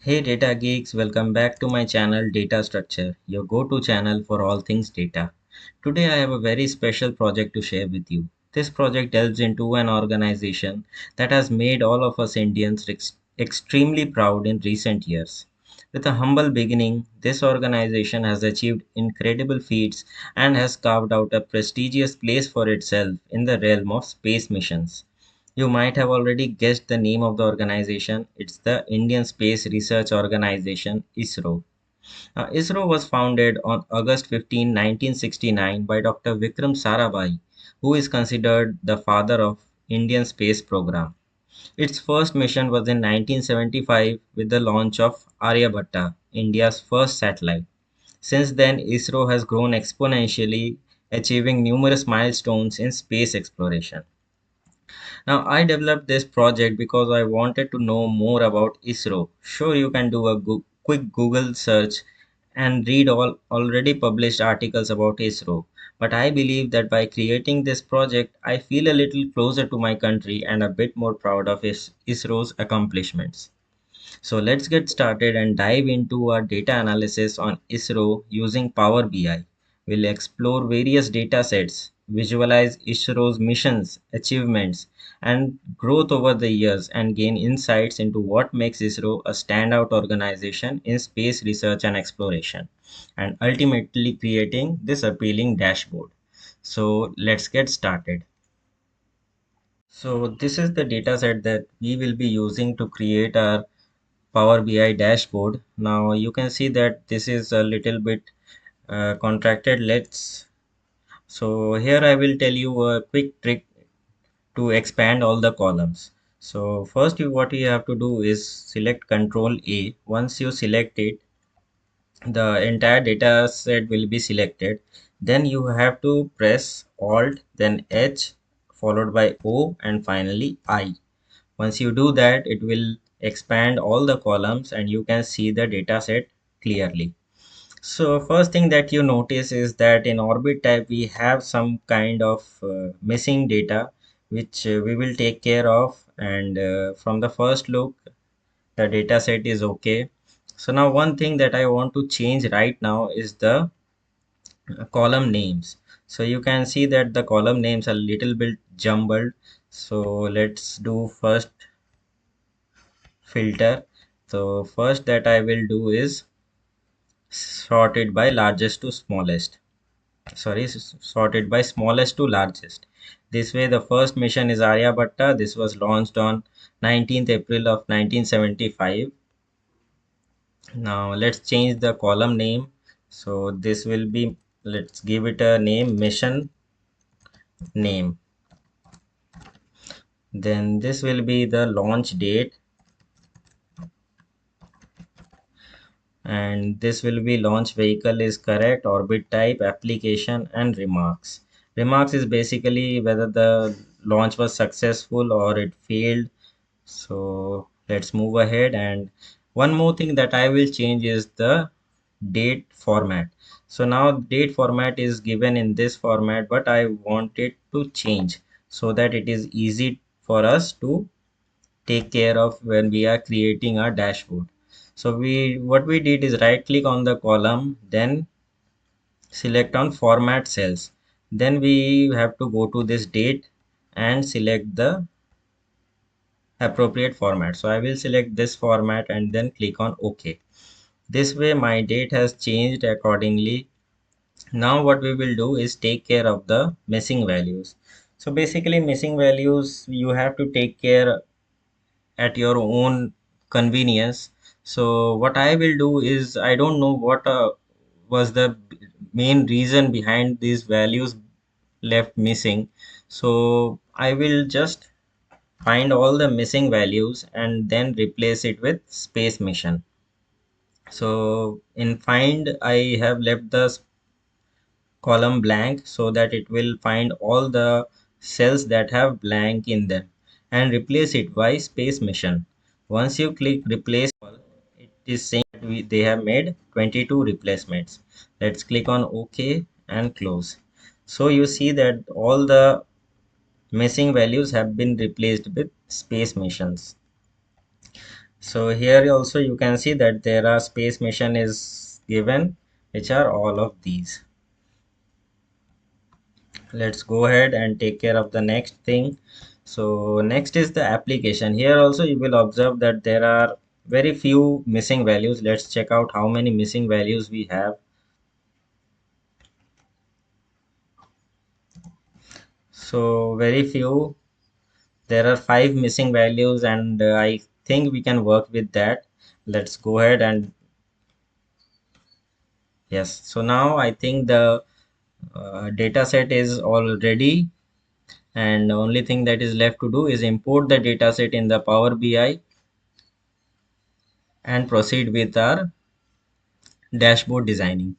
Hey data geeks, welcome back to my channel Data Structure, your go-to channel for all things data. Today I have a very special project to share with you. This project delves into an organization that has made all of us Indians extremely proud in recent years. With a humble beginning, this organization has achieved incredible feats and has carved out a prestigious place for itself in the realm of space missions. You might have already guessed the name of the organization. It's the Indian Space Research Organization, ISRO. ISRO was founded on August 15, 1969 by Dr. Vikram Sarabhai, who is considered the father of Indian space program. Its first mission was in 1975 with the launch of Aryabhatta, India's first satellite. Since then, ISRO has grown exponentially, achieving numerous milestones in space exploration. Now, I developed this project because I wanted to know more about ISRO. Sure, you can do a quick Google search and read all already published articles about ISRO. But I believe that by creating this project, I feel a little closer to my country and a bit more proud of ISRO's accomplishments. So let's get started and dive into our data analysis on ISRO using Power BI. We'll explore various data sets, visualize ISRO's missions, achievements, and growth over the years, and gain insights into what makes ISRO a standout organization in space research and exploration, and ultimately creating this appealing dashboard. So let's get started. So this is the data set that we will be using to create our Power BI dashboard. Now you can see that this is a little bit contracted. So here I will tell you a quick trick to expand all the columns. So first what you have to do is select Control A. Once you select it, the entire data set will be selected. Then you have to press Alt, then H, followed by O, and finally I. Once you do that, it will expand all the columns and you can see the data set clearly. So first thing that you notice is that in orbit type we have some kind of missing data which we will take care of, and from the first look the data set is okay. So now one thing that I want to change right now is the column names. So you can see that the column names are a little bit jumbled. So let's do first filter. So first that I will do is sort it by largest to smallest. Sorry, sort it by smallest to largest. This way the first mission is Aryabhatta. This was launched on 19th April of 1975. Now let's change the column name. So this will be, let's give it a name, mission name. Then this will be the launch date, and this will be launch vehicle is correct, orbit type, application, and remarks. Remarks is basically whether the launch was successful or it failed. So let's move ahead, and one more thing that I will change is the date format. So now date format is given in this format, but I want it to change so that it is easy for us to take care of when we are creating our dashboard. So we what we did is right click on the column, then select on format cells. Then we have to go to this date and select the appropriate format. So I will select this format and then click on OK. This way my date has changed accordingly. Now what we will do is take care of the missing values. So basically missing values you have to take care at your own convenience. So what I will do is, I don't know what was the main reason behind these values left missing. So I will just find all the missing values and then replace it with space mission. So in find I have left the column blank so that it will find all the cells that have blank in them, and replace it by space mission. Once you click replace all, it is saying that they have made 22 replacements. Let's click on OK and close. So you see that all the missing values have been replaced with space missions. So here also you can see that there are space mission is given, which are all of these. Let's go ahead and take care of the next thing. So next is the application. Here also you will observe that there are very few missing values. Let's check out how many missing values we have. So very few. There are five missing values, and I think we can work with that. Let's go ahead and yes. So now I think the data set is all ready, and the only thing that is left to do is import the data set in the Power BI and proceed with our dashboard designing.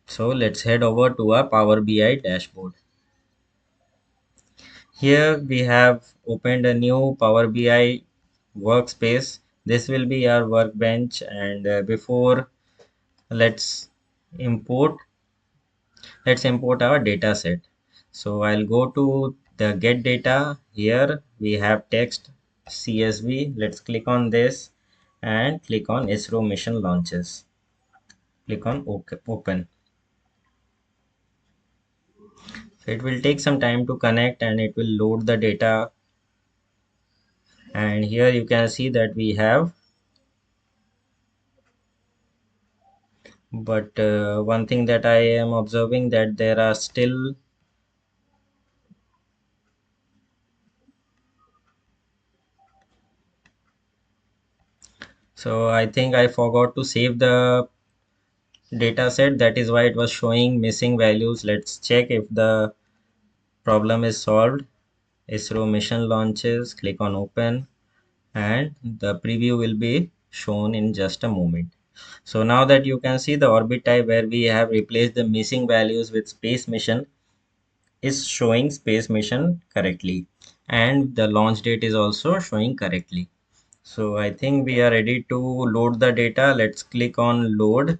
So let's head over to our Power BI dashboard. Here we have opened a new Power BI workspace. This will be our workbench, and before let's import let's import our data set. So I'll go to the get data. Here we have text CSV. Let's click on this and click on ISRO mission launches. Click on open. So it will take some time to connect and it will load the data. And here you can see that we have, but one thing that I am observing that there are still, so I think I forgot to save the data set. That is why it was showing missing values. Let's check if the problem is solved. ISRO mission launches, click on open, and the preview will be shown in just a moment. So now that you can see the orbit type where we have replaced the missing values with space mission is showing space mission correctly, and the launch date is also showing correctly. So I think we are ready to load the data. Let's click on load.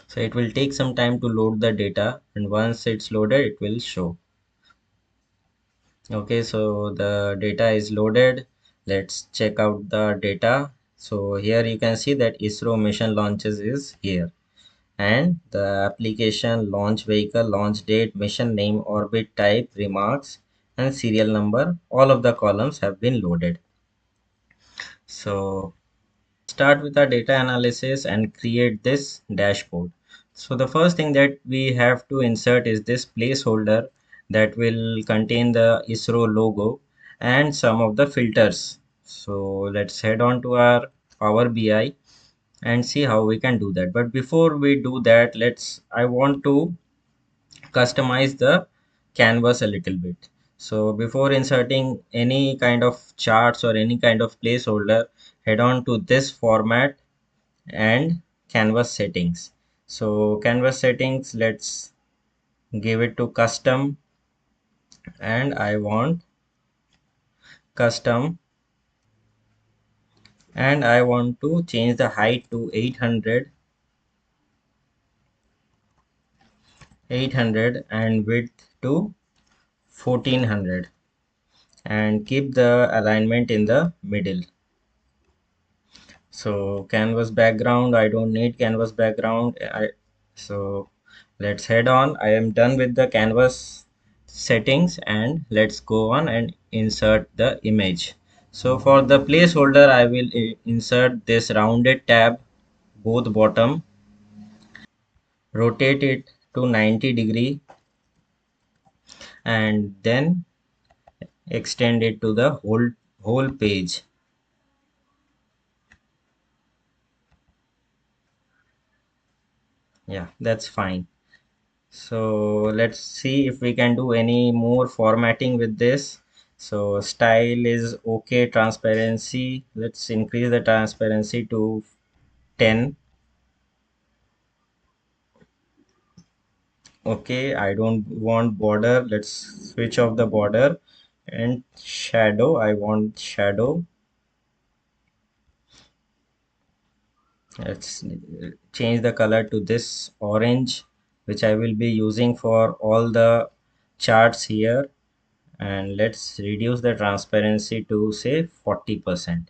So it will take some time to load the data, and once it's loaded it will show. Okay, so the data is loaded. Let's check out the data. So here you can see that ISRO mission launches is here, and the application, launch vehicle, launch date, mission name, orbit type, remarks, and serial number, all of the columns have been loaded. So start with our data analysis and create this dashboard. So the first thing that we have to insert is this placeholder that will contain the ISRO logo and some of the filters. So let's head on to our Power BI and see how we can do that. But before we do that, I want to customize the canvas a little bit. So before inserting any kind of charts or any kind of placeholder, head on to this format and canvas settings. So canvas settings, let's give it to custom, and I want custom, and I want to change the height to 800 and width to 1400, and keep the alignment in the middle. So canvas background, I don't need canvas background. So let's head on. I am done with the canvas settings, and let's go on and insert the image. So for the placeholder I will insert this rounded tab, both bottom, rotate it to 90-degree, and then extend it to the whole page. Yeah, that's fine. So let's see if we can do any more formatting with this. So style is okay, transparency, let's increase the transparency to 10. Okay, I don't want border, let's switch off the border, and shadow, I want shadow. Let's change the color to this orange, which I will be using for all the charts here. And let's reduce the transparency to say 40%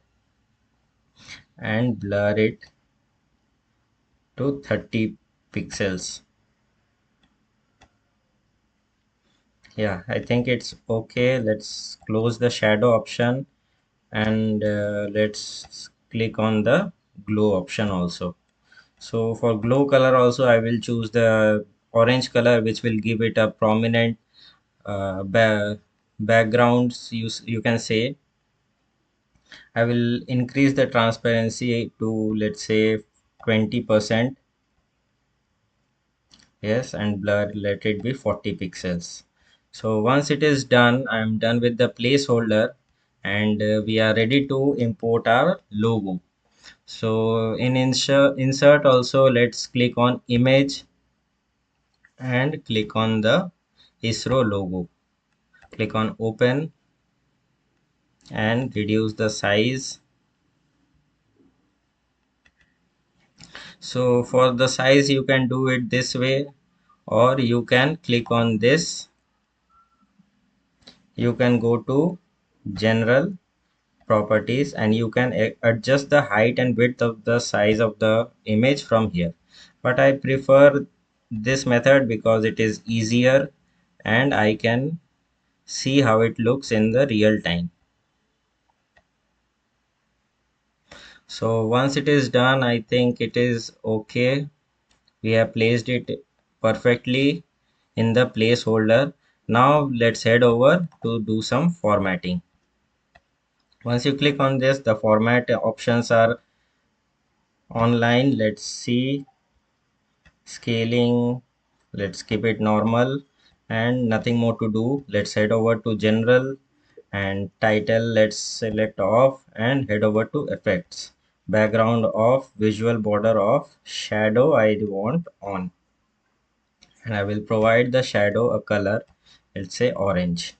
and blur it to 30 pixels. Yeah, I think it's okay. Let's close the shadow option and let's click on the glow option also. So for glow color also I will choose the orange color, which will give it a prominent backgrounds. You can say I will increase the transparency to, let's say, 20%. Yes, and blur, let it be 40 pixels. So once it is done, I am done with the placeholder, and we are ready to import our logo. So in insert also, let's click on image and click on the ISRO logo. Click on open and reduce the size. So for the size, you can do it this way, or you can click on this. You can go to general properties and you can adjust the height and width of the size of the image from here. But I prefer this method because it is easier and I can see how it looks in the real time. So once it is done, I think it is okay. We have placed it perfectly in the placeholder. Now let's head over to do some formatting. Once you click on this, the format options are online. Let's see scaling. Let's keep it normal and nothing more to do. Let's head over to general and title. Let's select off and head over to effects. Background off, visual border off, shadow I want on. And I will provide the shadow a color, let's say orange.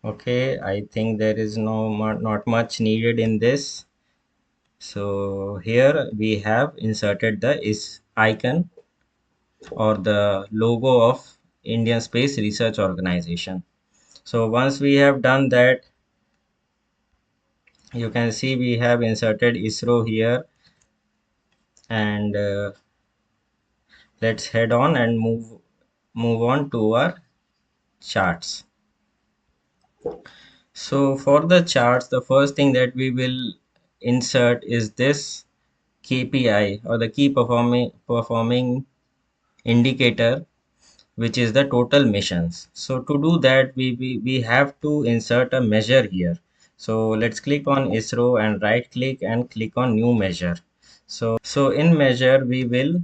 Okay, I think there is not much needed in this. So here we have inserted the is icon or the logo of Indian Space Research Organization. So once we have done that, you can see we have inserted ISRO here, and let's head on and move on to our charts. So for the charts, the first thing that we will insert is this KPI or the key performing indicator, which is the total missions. So to do that, we have to insert a measure here. So let's click on ISRO and right click and click on new measure. So in measure, we will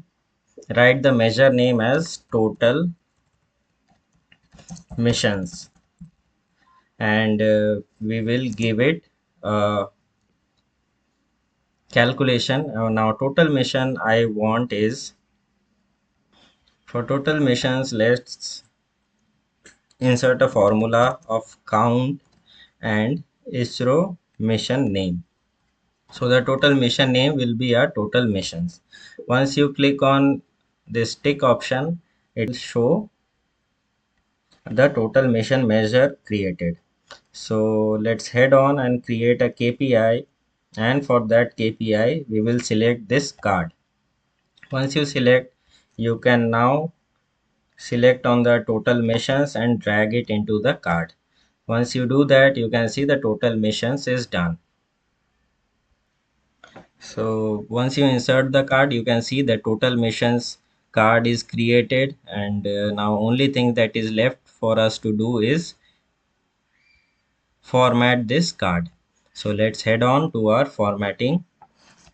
write the measure name as total missions, and we will give it a calculation. Now total mission I want is, for total missions, let's insert a formula of count and ISRO mission name. So the total mission name will be our total missions. Once you click on this tick option, it will show the total mission measure created. So let's head on and create a KPI, and for that KPI we will select this card. Once you select, you can now select on the total missions and drag it into the card. Once you do that, you can see the total missions is done. So once you insert the card, you can see the total missions card is created, and now only thing that is left for us to do is format this card. So let's head on to our formatting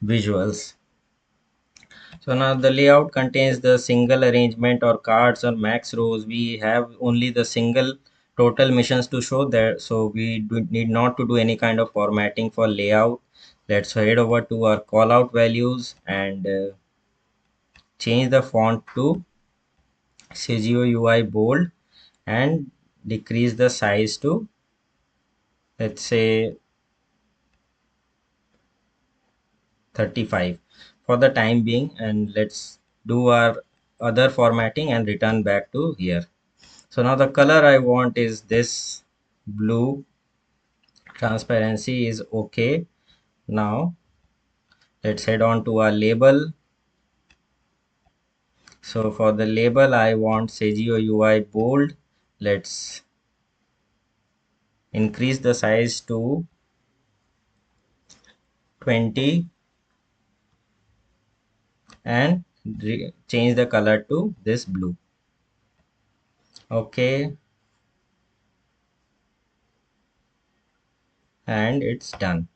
visuals. So now the layout contains the single arrangement or cards or max rows. We have only the single total missions to show there, so we need not to do any kind of formatting for layout. Let's head over to our callout values and change the font to CGO UI bold and decrease the size to, let's say, 35 for the time being, and let's do our other formatting and return back to here. So now the color I want is this blue. Transparency is okay. Now let's head on to our label. So for the label I want Sagio UI bold. Let's increase the size to 20 and change the color to this blue. Okay, and it's done.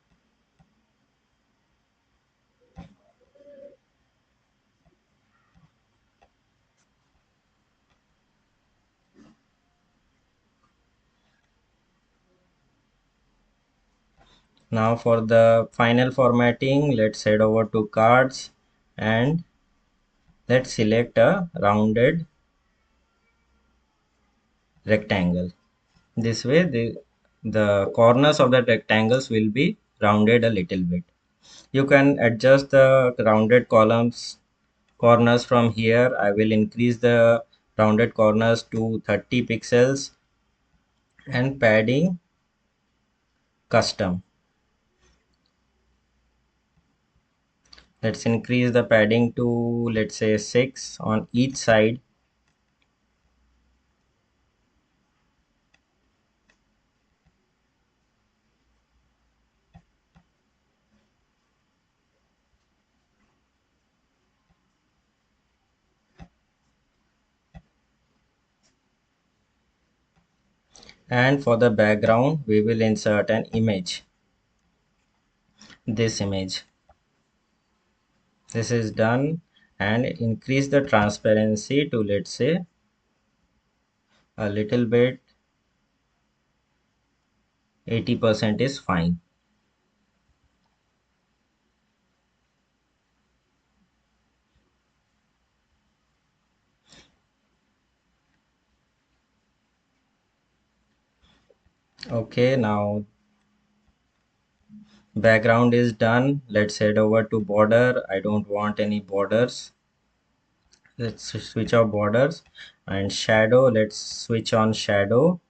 Now for the final formatting, let's head over to cards and let's select a rounded rectangle. This way the corners of the rectangles will be rounded a little bit. You can adjust the rounded corners from here. I will increase the rounded corners to 30 pixels and padding custom. Let's increase the padding to, let's say, 6 on each side. And for the background we will insert an image, this image. This is done, and increase the transparency to, let's say, a little bit. 80% is fine. Okay, now background is done. Let's head over to border. I don't want any borders. Let's switch off borders. And shadow, let's switch on shadow.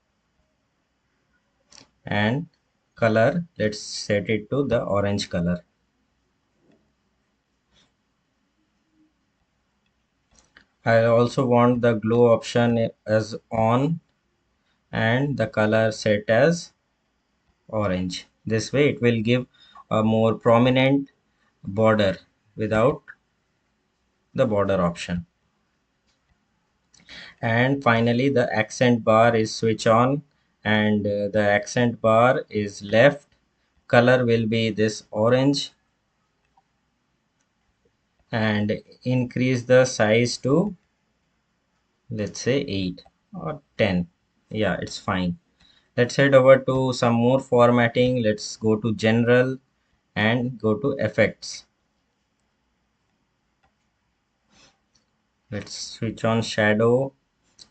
And color, let's set it to the orange color. I also want the glow option as on and the color set as orange. This way it will give a more prominent border without the border option. And finally the accent bar is switch on, and the accent bar is left. Color will be this orange, and increase the size to, let's say, 8 or 10. Yeah, it's fine. Let's head over to some more formatting. Let's go to general and go to effects. Let's switch on shadow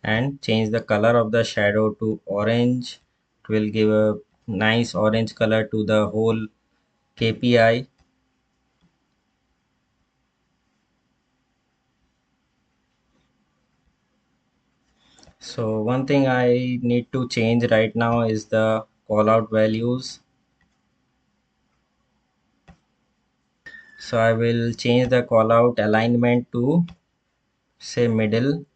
and change the color of the shadow to orange. It will give a nice orange color to the whole KPI. So one thing I need to change right now is the callout values. So I will change the callout alignment to, say, middle,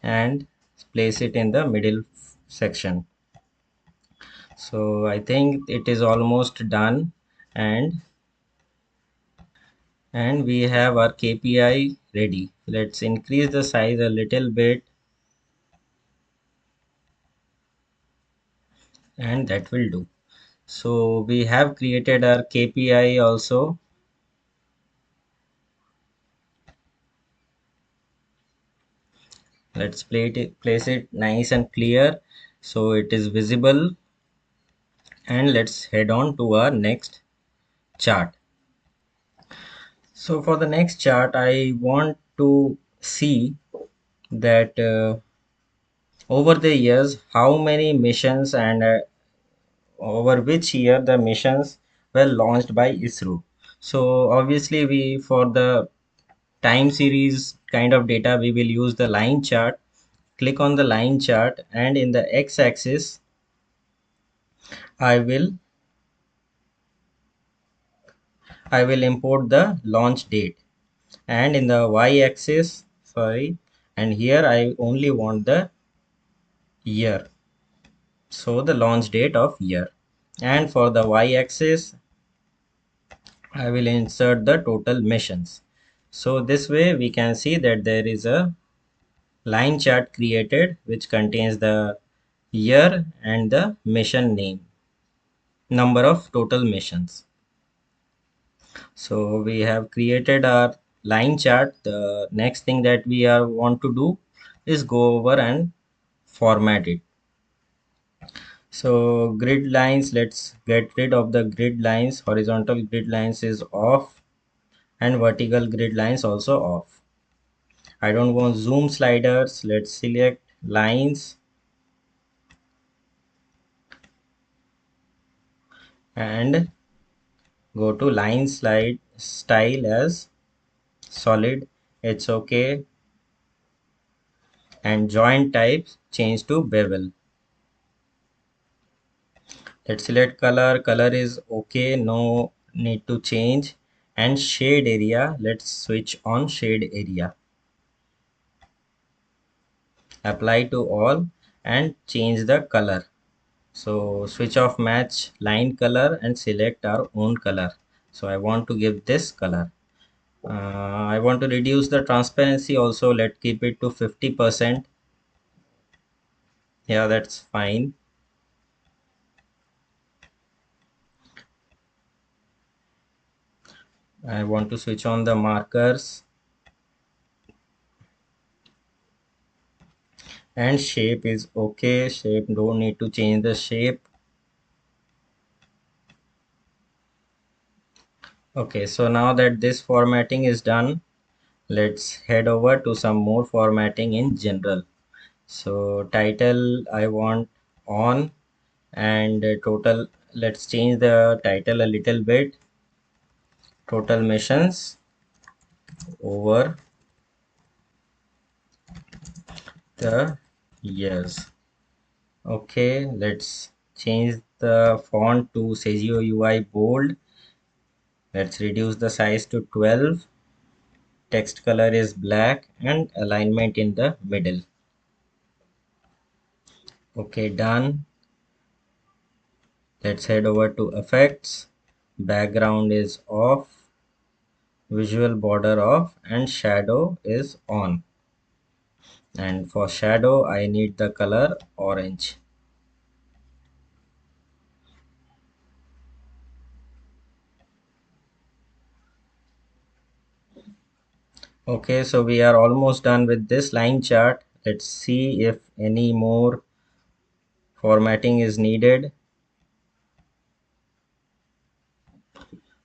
and place it in the middle section. So I think it is almost done, and we have our KPI ready. Let's increase the size a little bit, and that will do. So we have created our KPI also. Let's place it nice and clear so it is visible, and let's head on to our next chart. So for the next chart I want to see that over the years how many missions and over which year the missions well launched by ISRO. So obviously we for the time series kind of data we will use the line chart. Click on the line chart and in the x-axis I will I will import the launch date, and in the y-axis, sorry, and here I only want the year, so the launch date of year. And for the y-axis I will insert the total missions. So this way we can see that there is a line chart created which contains the year and the mission name, number of total missions. So we have created our line chart. The next thing that we are want to do is go over and format it. So grid lines, let's get rid of the grid lines. Horizontal grid lines is off and vertical grid lines also off. I don't want zoom sliders. Let's select lines and go to line slide style as solid. It's okay. And joint types change to bevel. Let's select color. Color is okay, no need to change. And shade area, let's switch on shade area. Apply to all and change the color. So switch off match line color and select our own color. So I want to give this color. I want to reduce the transparency also. Let's keep it to 50%. Yeah, that's fine. I want to switch on the markers. And shape is okay. Shape, don't need to change the shape. Okay, so now that this formatting is done, let's head over to some more formatting in general. So title I want on, and total, let's change the title a little bit. Total missions over the years. Okay, let's change the font to Sagio UI bold. Let's reduce the size to 12. Text color is black and alignment in the middle. Okay, done. Let's head over to effects. Background is off, visual border off, and shadow is on. And for shadow I need the color orange. Okay, so we are almost done with this line chart. Let's see if any more formatting is needed.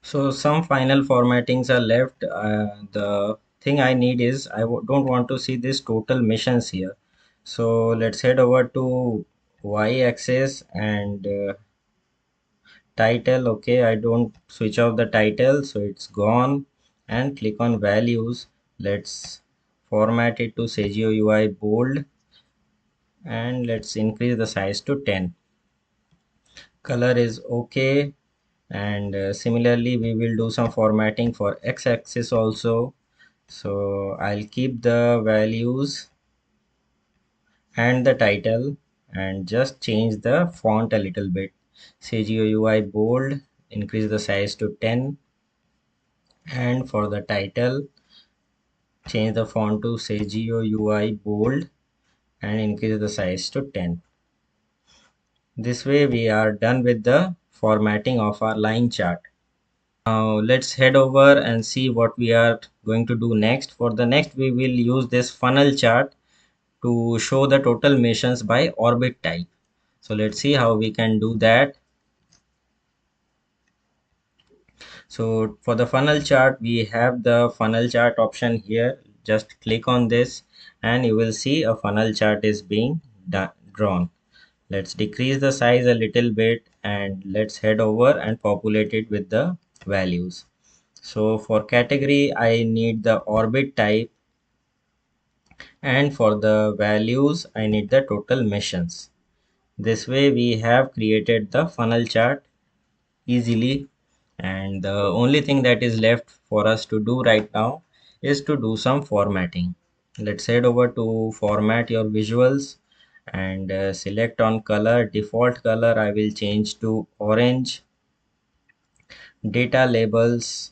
So some final formattings are left. The thing I need is don't want to see this total missions here. So let's head over to y-axis and title. Okay, I don't switch off the title, so it's gone. And click on values. Let's format it to Sagio UI bold and let's increase the size to 10. Color is okay, and similarly we will do some formatting for x-axis also. So I'll keep the values and the title and just change the font a little bit. Sagio UI bold, increase the size to 10, and for the title change the font to Sagio UI bold and increase the size to 10. This way we are done with the formatting of our line chart. Now let's head over and see what we are going to do next. For the next, we will use this funnel chart to show the total missions by orbit type. So let's see how we can do that. So for the funnel chart, we have the funnel chart option here. Just click on this and you will see a funnel chart is being drawn. Let's decrease the size a little bit and let's head over and populate it with the values. So for category, I need the orbit type, and for the values, I need the total missions. This way we have created the funnel chart easily, and the only thing that is left for us to do right now is to do some formatting. Let's head over to format your visuals and select on color. Default color I will change to orange. Data labels,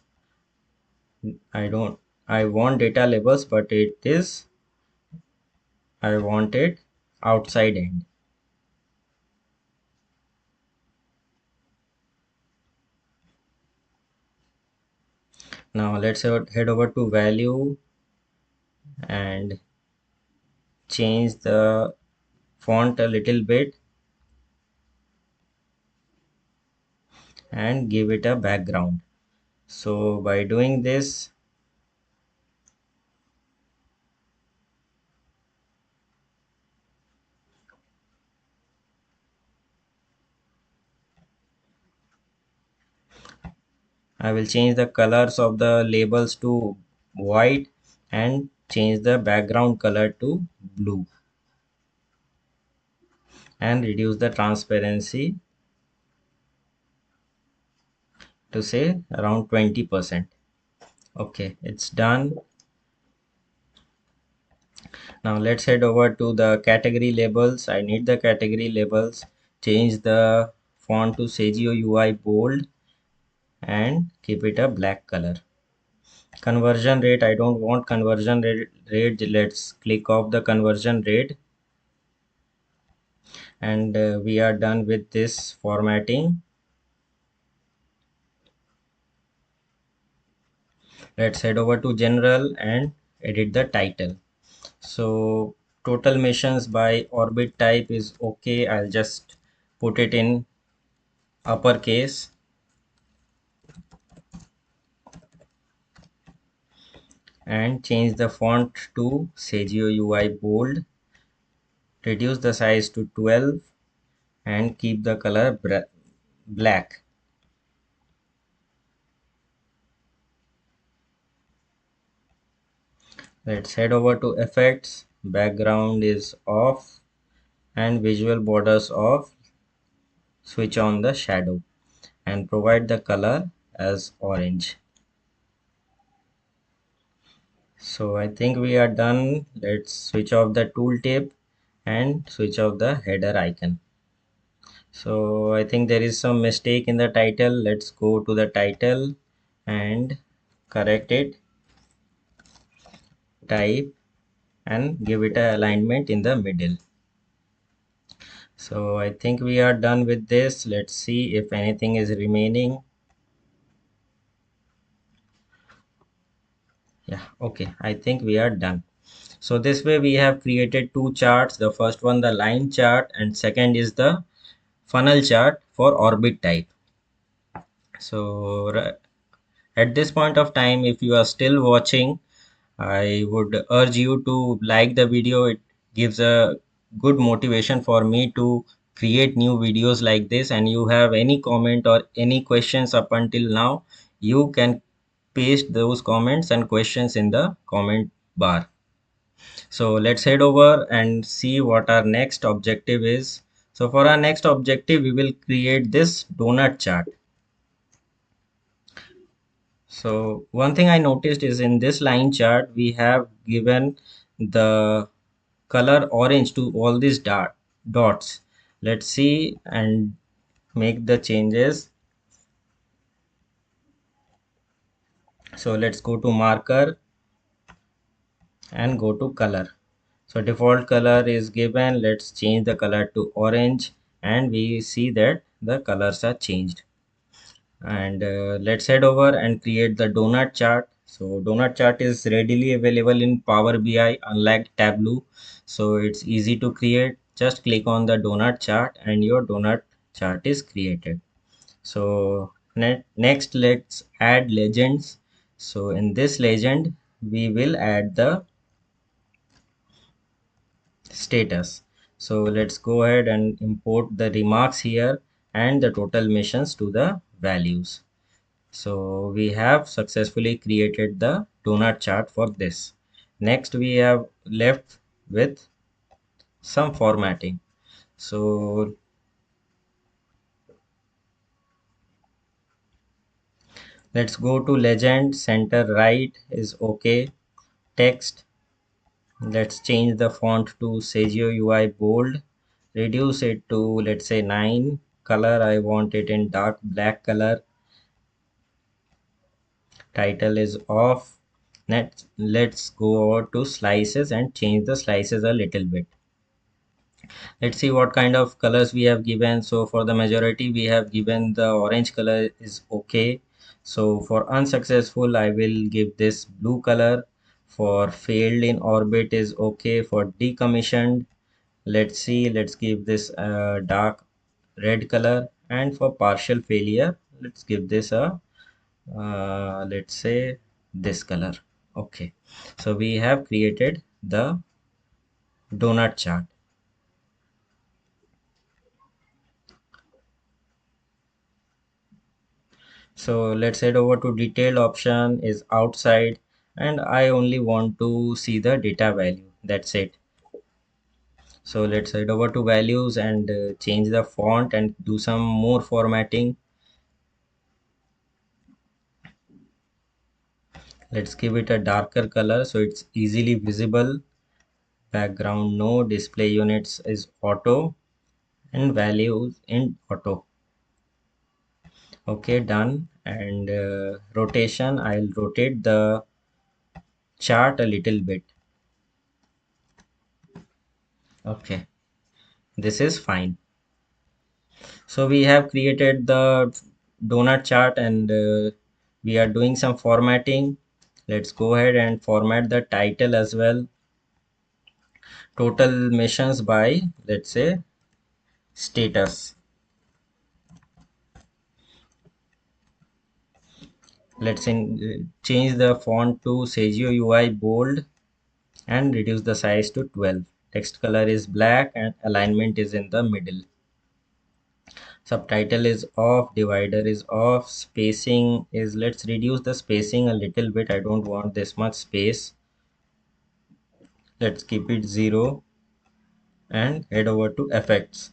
I don't I want data labels, but I want it outside end. Now let's head over to value and change the font a little bit and give it a background. So by doing this, I will change the colors of the labels to white and change the background color to blue and reduce the transparency to say around 20%. Okay, it's done. Now let's head over to the category labels. I need the category labels. Change the font to Sagio UI bold and keep it a black color. Conversion rate, I don't want conversion rate. Let's click off the conversion rate, and we are done with this formatting. Let's head over to general and edit the title. So total missions by orbit type is okay. I'll just put it in uppercase and change the font to Sagio UI bold. Reduce the size to 12 and keep the color black. Let's head over to effects. Background is off and visual borders off. Switch on the shadow and provide the color as orange. So I think we are done. Let's switch off the tooltip and switch off the header icon. So I think there is some mistake in the title. Let's go to the title and correct it, type, and give it a alignment in the middle. So I think we are done with this. Let's see if anything is remaining. Yeah, okay, I think we are done. So this way we have created two charts. The first one, the line chart, and second is the funnel chart for orbit type. So at this point of time, if you are still watching, I would urge you to like the video. It gives a good motivation for me to create new videos like this. And you have any comment or any questions up until now, you can paste those comments and questions in the comment bar. So let's head over and see what our next objective is. So for our next objective, we will create this donut chart. So one thing I noticed is in this line chart, we have given the color orange to all these dots. Let's see and make the changes. So let's go to marker and go to color. So default color is given. Let's change the color to orange and we see that the colors are changed. And let's head over and create the donut chart. So donut chart is readily available in Power BI unlike Tableau. So it's easy to create. Just click on the donut chart and your donut chart is created. So next let's add legends. So in this legend we will add the status. So let's go ahead and import the remarks here and the total missions to the values. So we have successfully created the donut chart for this. Next we have left with some formatting. So let's go to legend, center right is okay. Text, let's change the font to Sagio UI bold. Reduce it to, let's say, 9. Color, I want it in dark black color. Title is off. Let's go over to slices and change the slices a little bit. Let's see what kind of colors we have given. So for the majority we have given the orange color is okay. So for unsuccessful I will give this blue color. For failed in orbit is okay. For decommissioned, let's see, let's give this dark red color. And for partial failure, let's give this a let's say this color. Okay, so we have created the donut chart. So let's head over to detailed option is outside, and I only want to see the data value. That's it. So let's head over to values and change the font and do some more formatting. Let's give it a darker color so it's easily visible. Background no, display units is auto, and values in auto. Okay, done. And rotation, I'll rotate the chart a little bit. Okay, this is fine. So we have created the donut chart, and we are doing some formatting. Let's go ahead and format the title as well. Total missions by, let's say, status. Change the font to Sagio UI bold and reduce the size to 12. Text color is black and alignment is in the middle. Subtitle is off, divider is off, spacing is, let's reduce the spacing a little bit. I don't want this much space. Let's keep it 0 and head over to effects.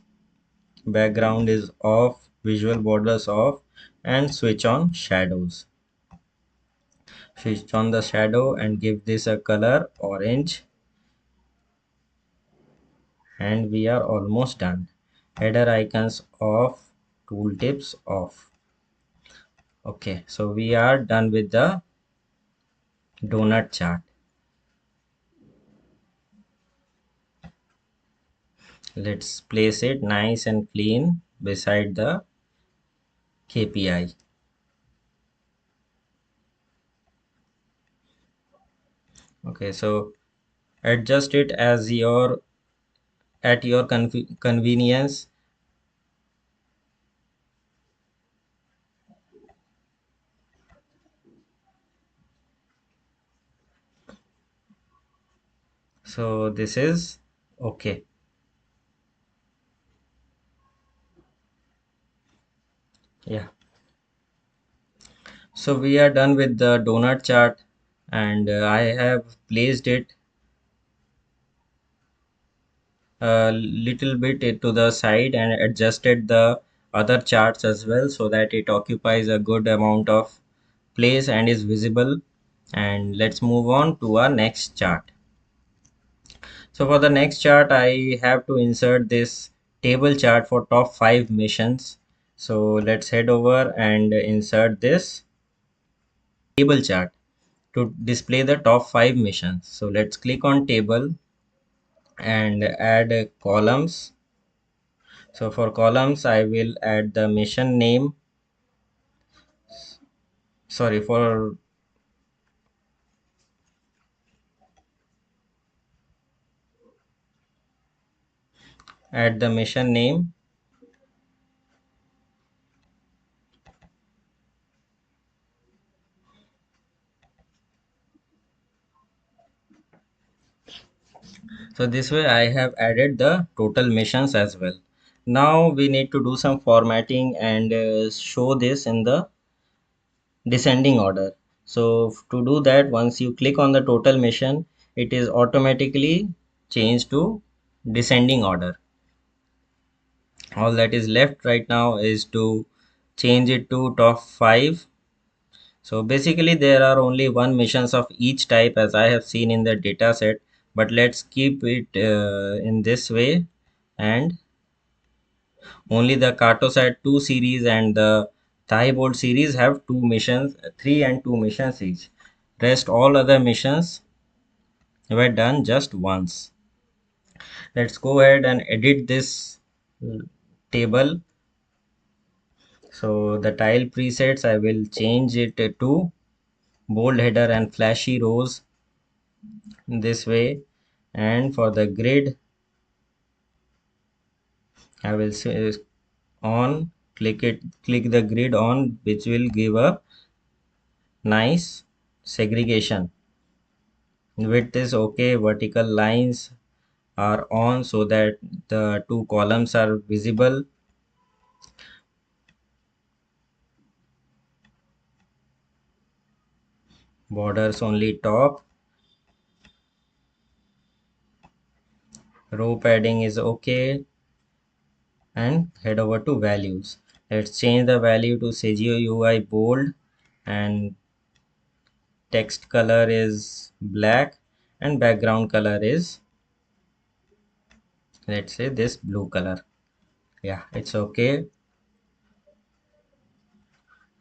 Background is off, visual borders off, and switch on shadows. Switch on the shadow and give this a color orange, and we are almost done. Header icons off, tooltips off. Okay, so we are done with the donut chart. Let's place it nice and clean beside the KPI. Okay, so adjust it as your at your convenience. So this is okay. Yeah. So we are done with the donut chart, and I have placed it a little bit to the side and adjusted the other charts as well so that it occupies a good amount of place and is visible. And let's move on to our next chart. So for the next chart, I have to insert this table chart for top 5 missions. So let's head over and insert this table chart to display the top 5 missions. So let's click on table and add columns. So for columns, I will add the mission name. Sorry, for add the mission name. So this way I have added the total missions as well. Now we need to do some formatting and show this in the descending order. So to do that, once you click on the total mission, it is automatically changed to descending order. All that is left right now is to change it to top 5. So basically there are only one missions of each type as I have seen in the data set, but let's keep it in this way. And only the Cartosat 2 series and the Thai Bolt series have two missions, 3 and 2 missions each. Rest all other missions were done just once. Let's go ahead and edit this table. So the tile presets, I will change it to bold header and flashy rows this way. And for the grid, I will say on, click the grid on, which will give a nice segregation. Width is okay, vertical lines are on so that the two columns are visible. Borders only top. Row padding is okay. And head over to values. Let's change the value to CGO UI bold, and text color is black, and background color is, let's say, this blue color. Yeah, it's okay.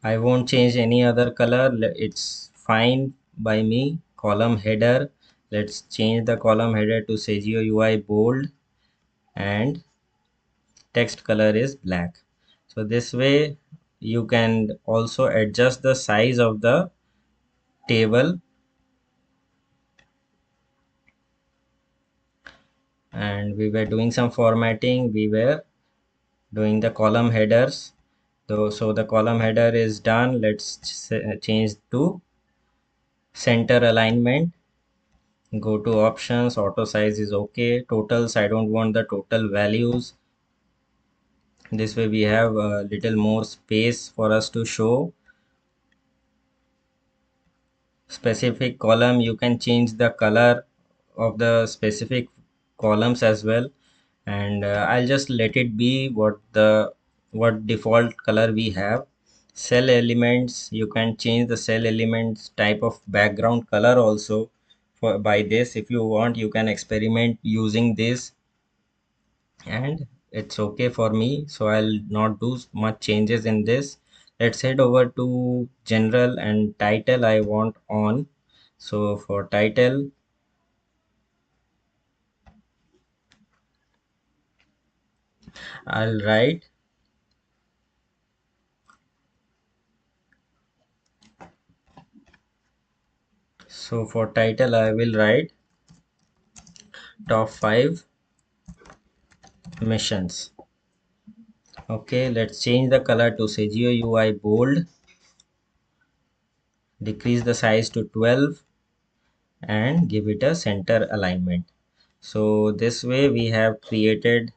I won't change any other color. It's fine by me. Column header. Let's change the column header to CGO UI bold, and text color is black. So this way you can also adjust the size of the table. And we were doing some formatting. We were doing the column headers. So the column header is done. Let's change to center alignment. Go to options. Auto size is okay. Totals, I don't want the total values. This way we have a little more space for us to show specific column. You can change the color of the specific columns as well. And I'll just let it be what default color we have. Cell elements, you can change the cell elements type of background color also. For by this, if you want, you can experiment using this, and it's okay for me, so I'll not do much changes in this. Let's head over to general, and title I want on. So for title, I'll write, so for title I will write top 5 missions. Okay, let's change the color to CGO UI bold, decrease the size to 12, and give it a center alignment. So this way we have created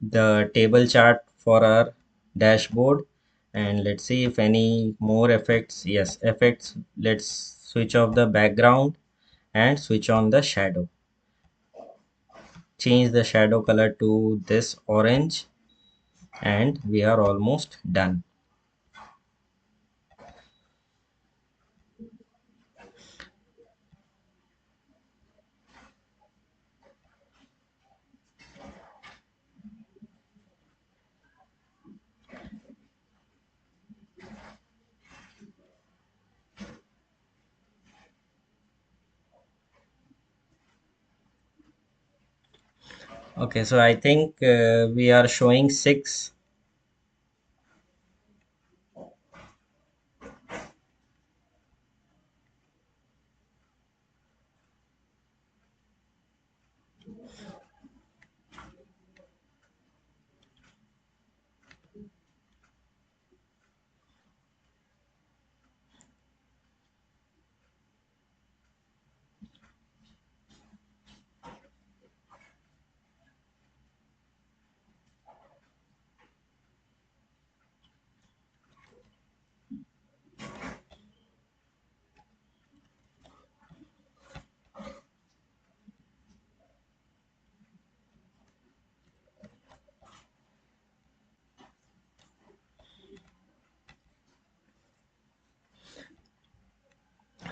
the table chart for our dashboard. And let's see if any more effects. Yes, effects. Let's switch off the background and switch on the shadow. Change the shadow color to this orange, and we are almost done. Okay, so I think we are showing 6.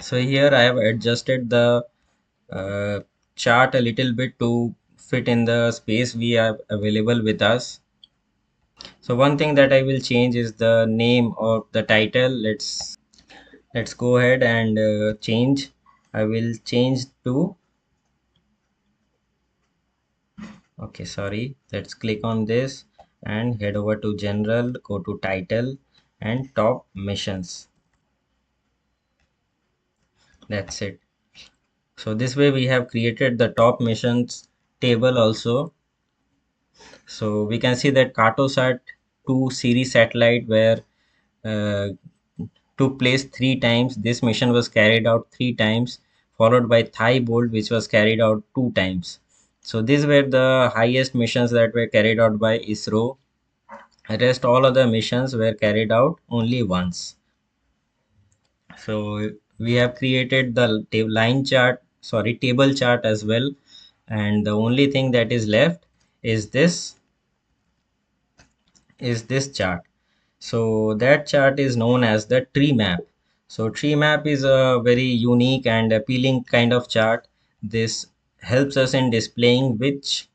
So here I have adjusted the uh, chart a little bit to fit in the space we have available with us. So one thing that I will change is the name of the title. Let's go ahead and change. I will change to, okay, sorry. Let's click on this and head over to general, go to title and top missions. That's it. So this way we have created the top missions table also. So we can see that Cartosat 2 series satellite were uh, took place three times. This mission was carried out three times, followed by Thai Bolt, which was carried out two times. So these were the highest missions that were carried out by ISRO. Rest all other missions were carried out only once. So we have created the line chart, sorry, table chart as well. And the only thing that is left is this chart. So that chart is known as the tree map. So tree map is a very unique and appealing kind of chart. This helps us in displaying which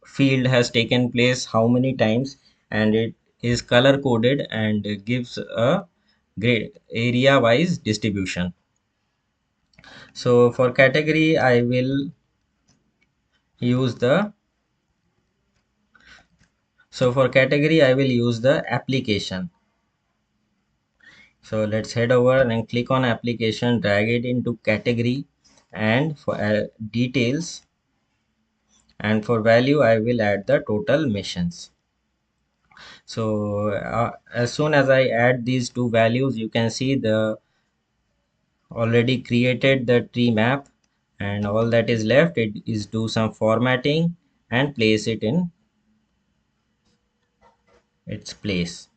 field has taken place how many times, and it is color coded and gives a great area wise distribution. So for category I will use the application. So let's head over and click on application, drag it into category, and for details and for value I will add the total missions. So as soon as I add these two values, you can see the already created the tree map, and all that is left it is do some formatting and place it in its place.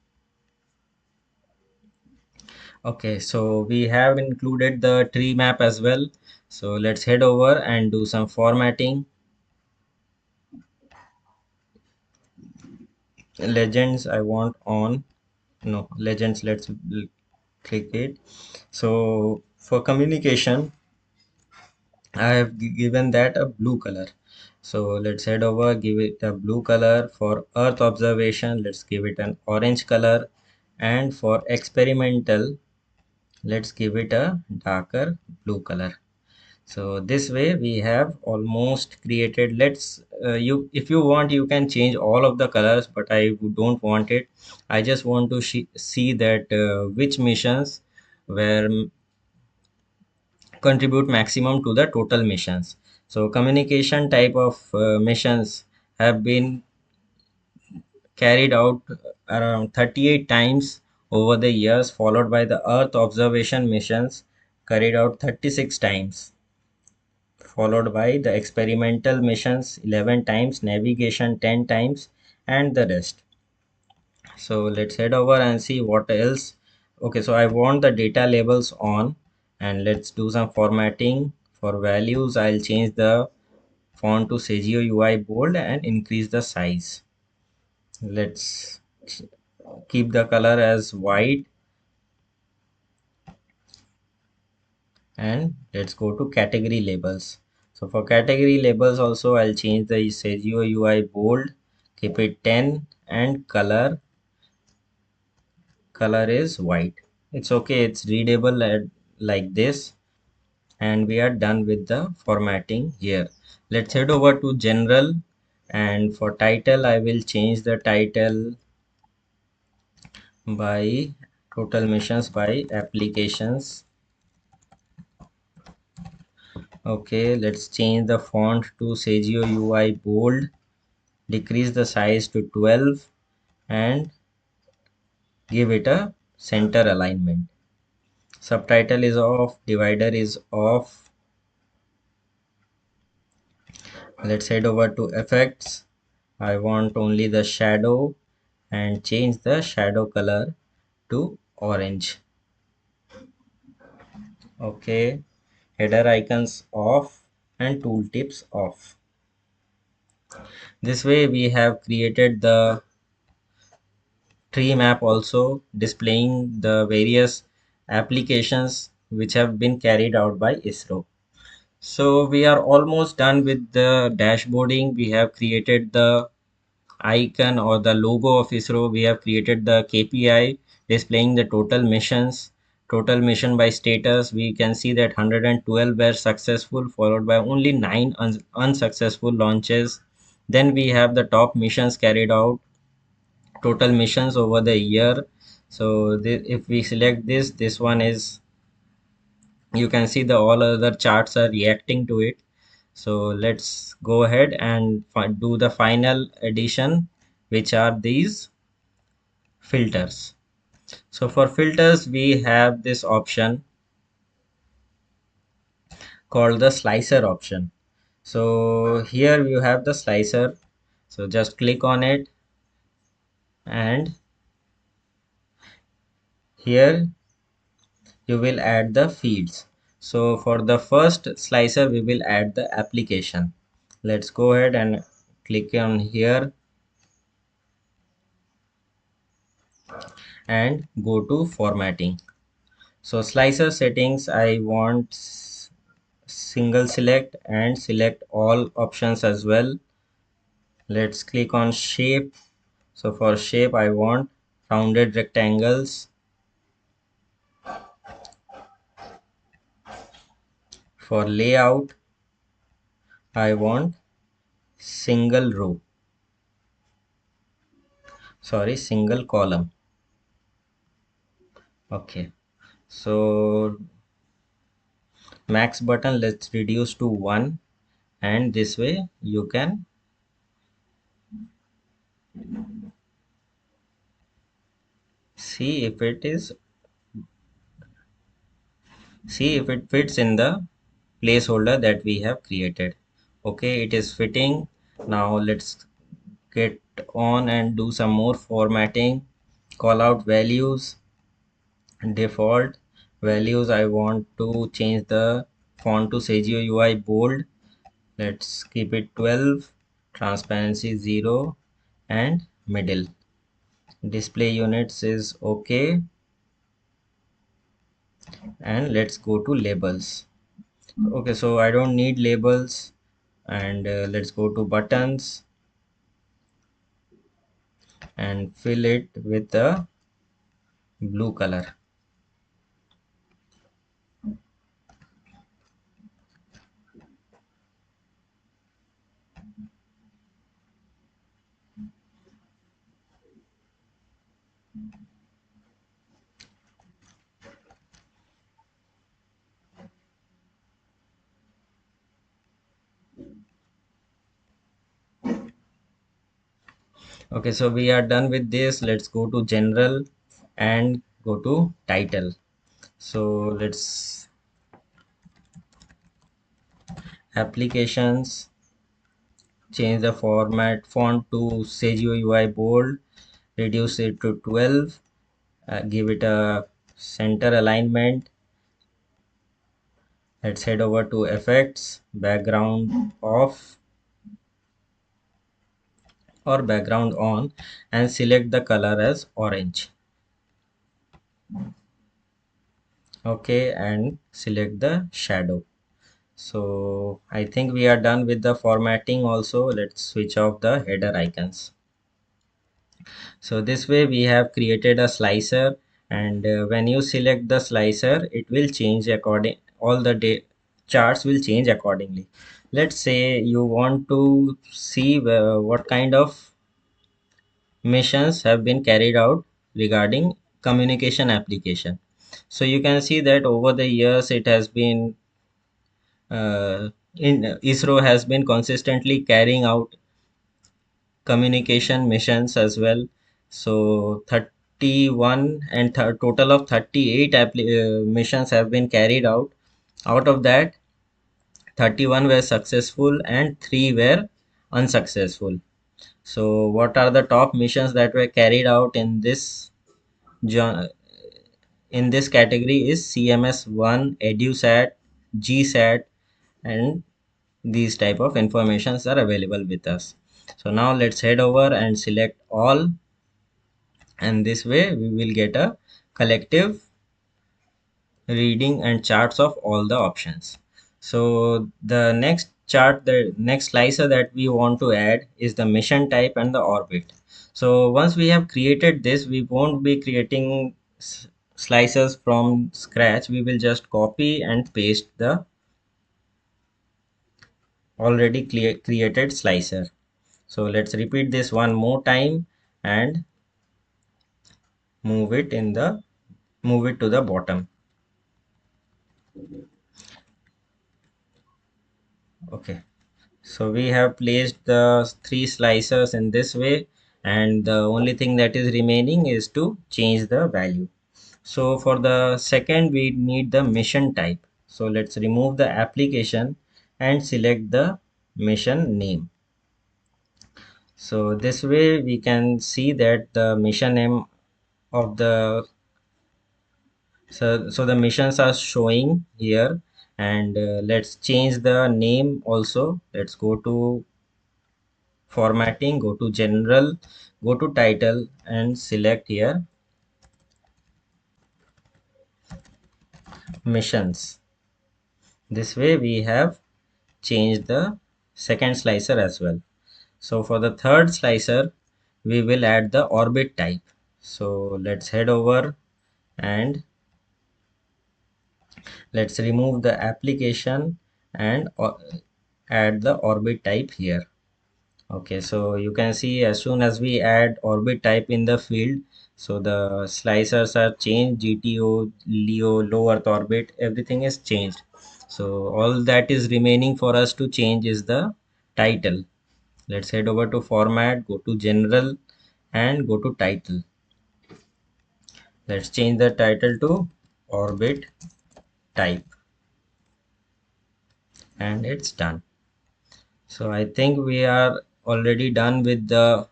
Okay, so we have included the tree map as well. So let's head over and do some formatting. Legends I want on, no legends, click it. So for communication I have given that a blue color. So let's head over, give it a blue color. For earth observation, let's give it an orange color. And for experimental, let's give it a darker blue color. So this way we have almost created. Let's you if you want you can change all of the colors, but I don't want it. I just want to see that which missions were contribute maximum to the total missions. So communication type of missions have been carried out around 38 times over the years, followed by the earth observation missions carried out 36 times, followed by the experimental missions 11 times, navigation 10 times, and the rest. So let's head over and see what else. Okay, so I want the data labels on, and let's do some formatting. For values I'll change the font to Sagio UI bold and increase the size. Let's keep the color as white, and let's go to category labels. So for category labels also I'll change the Sagio UI bold, keep it 10, and color is white. It's okay, it's readable like this, and we are done with the formatting here. Let's head over to general, and for title I will change the title by total missions by applications. Okay, let's change the font to Sagio UI bold, decrease the size to 12, and give it a center alignment. Subtitle is off, divider is off. Let's head over to effects. I want only the shadow and change the shadow color to orange. Okay, header icons off and tooltips off. This way we have created the tree map also displaying the various applications which have been carried out by ISRO. So we are almost done with the dashboarding. We have created the icon or the logo of ISRO. We have created the KPI displaying the total missions, total mission by status. We can see that 112 were successful, followed by only 9 unsuccessful launches. Then we have the top missions carried out, total missions over the year. So if we select this one is, you can see the all other charts are reacting to it. So let's go ahead and do the final addition, which are these filters. So for filters, we have this option called the slicer option. So here you have the slicer. So just click on it, and here you will add the fields. So for the first slicer, we will add the application. Let's go ahead and click on here and go to formatting. So slicer settings, I want single select and select all options as well. Let's click on shape. So for shape, I want rounded rectangles. For layout, I want single row, sorry, single column. Okay, so max button, let's reduce to 1, and this way you can see if it is, see if it fits in the placeholder that we have created. Okay, it is fitting. Now let's get on and do some more formatting. Call out values, default values. I want to change the font to Sagio UI bold. Let's keep it 12, transparency 0, and middle. Display units is okay, and let's go to labels. Okay, so I don't need labels, and let's go to buttons and fill it with a blue color. Okay, so we are done with this. Let's go to general and go to title. So let's applications, change the format font to Sagio UI bold, reduce it to 12, give it a center alignment. Let's head over to effects, background off or background on, and select the color as orange. Okay, and select the shadow. So I think we are done with the formatting also. Let's switch off the header icons. So this way we have created a slicer, and when you select the slicer, it will change according, all the charts will change accordingly. Let's say you want to see what kind of missions have been carried out regarding communication application. So you can see that over the years it has been in ISRO has been consistently carrying out communication missions as well. So 31 and total of 38 missions have been carried out. Out of that, 31 were successful and 3 were unsuccessful. So what are the top missions that were carried out in gen- this category is CMS1, EduSat, GSat, and these type of informations are available with us. So now let's head over and select all, and this way we will get a collective reading and charts of all the options. So the next chart, the next slicer that we want to add is the mission type and the orbit. So once we have created this, we won't be creating slicers from scratch. We will just copy and paste the already created slicer. So let's repeat this one more time and move it to the bottom. Okay. So we have placed the three slicers in this way, and the only thing that is remaining is to change the value. So for the second, we need the mission type. So let's remove the application and select the mission name. So this way we can see that the mission name of the so the missions are showing here, and let's change the name also. Let's go to formatting, go to general, go to title and select here missions. This way we have changed the second slicer as well. So for the third slicer, we will add the orbit type. So let's head over and let's remove the application and add the orbit type here. Okay, so you can see as soon as we add orbit type in the field, so the slicers are changed, GTO, LEO, low Earth orbit, everything is changed. So all that is remaining for us to change is the title. Let's head over to format, go to general and go to title. Let's change the title to orbit type and it's done. So I think we are already done with the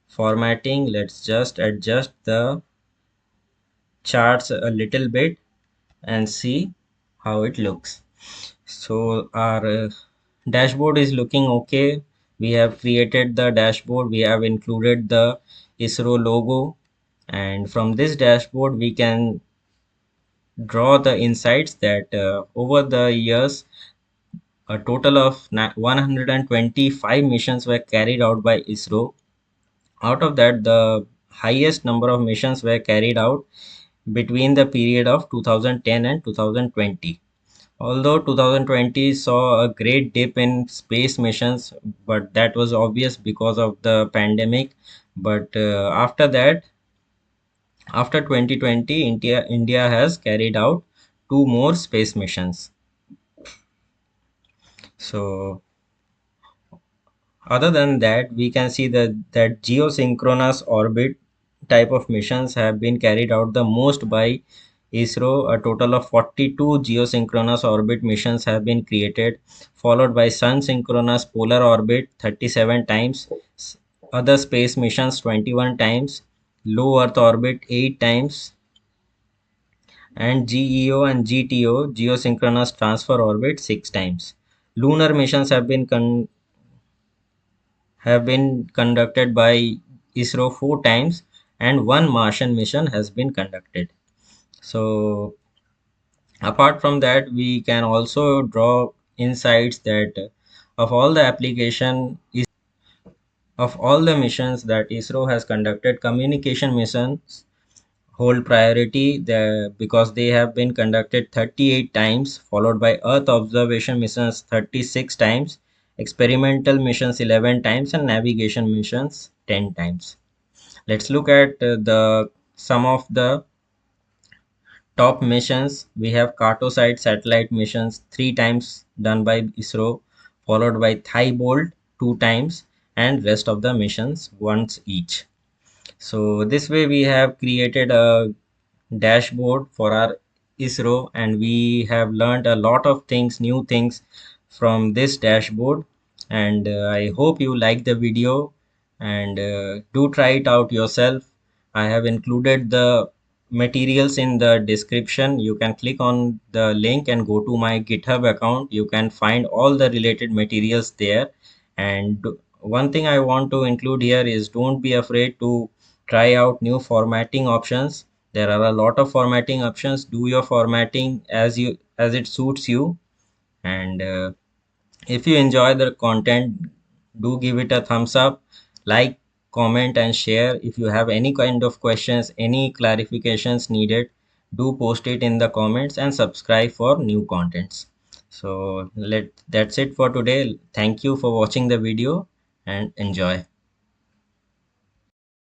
formatting. Let's just adjust the charts a little bit and see how it looks. So our dashboard is looking okay. We have created the dashboard. We have included the ISRO logo, and from this dashboard we can draw the insights that over the years a total of 125 missions were carried out by ISRO. Out of that, the highest number of missions were carried out between the period of 2010 and 2020. Although 2020 saw a great dip in space missions, but that was obvious because of the pandemic. But after that, after 2020, India has carried out two more space missions. So other than that, we can see that geosynchronous orbit type of missions have been carried out the most by ISRO. A total of 42 geosynchronous orbit missions have been created, followed by sun synchronous polar orbit 37 times, other space missions 21 times, low Earth orbit 8 times, and GEO and GTO geosynchronous transfer orbit 6 times. Lunar missions have been conducted by ISRO 4 times, and one Martian mission has been conducted. So, apart from that, we can also draw insights that of all the application of all the missions that ISRO has conducted, communication missions hold priority because they have been conducted 38 times, followed by Earth observation missions 36 times, experimental missions 11 times, and navigation missions 10 times. Let's look at the some of the top missions. We have Cartosite satellite missions 3 times done by ISRO, followed by Bolt 2 times, and rest of the missions once each. So this way we have created a dashboard for our ISRO, and we have learned a lot of things, new things from this dashboard. And I hope you like the video, and do try it out yourself. I have included the materials in the description. You can click on the link and go to my GitHub account. You can find all the related materials there. And one thing I want to include here is don't be afraid to try out new formatting options. There are a lot of formatting options. Do your formatting as it suits you. And if you enjoy the content, do give it a thumbs up, like, comment, and share. If you have any kind of questions, any clarifications needed, do post it in the comments and subscribe for new contents. So that's it for today. Thank you for watching the video and enjoy.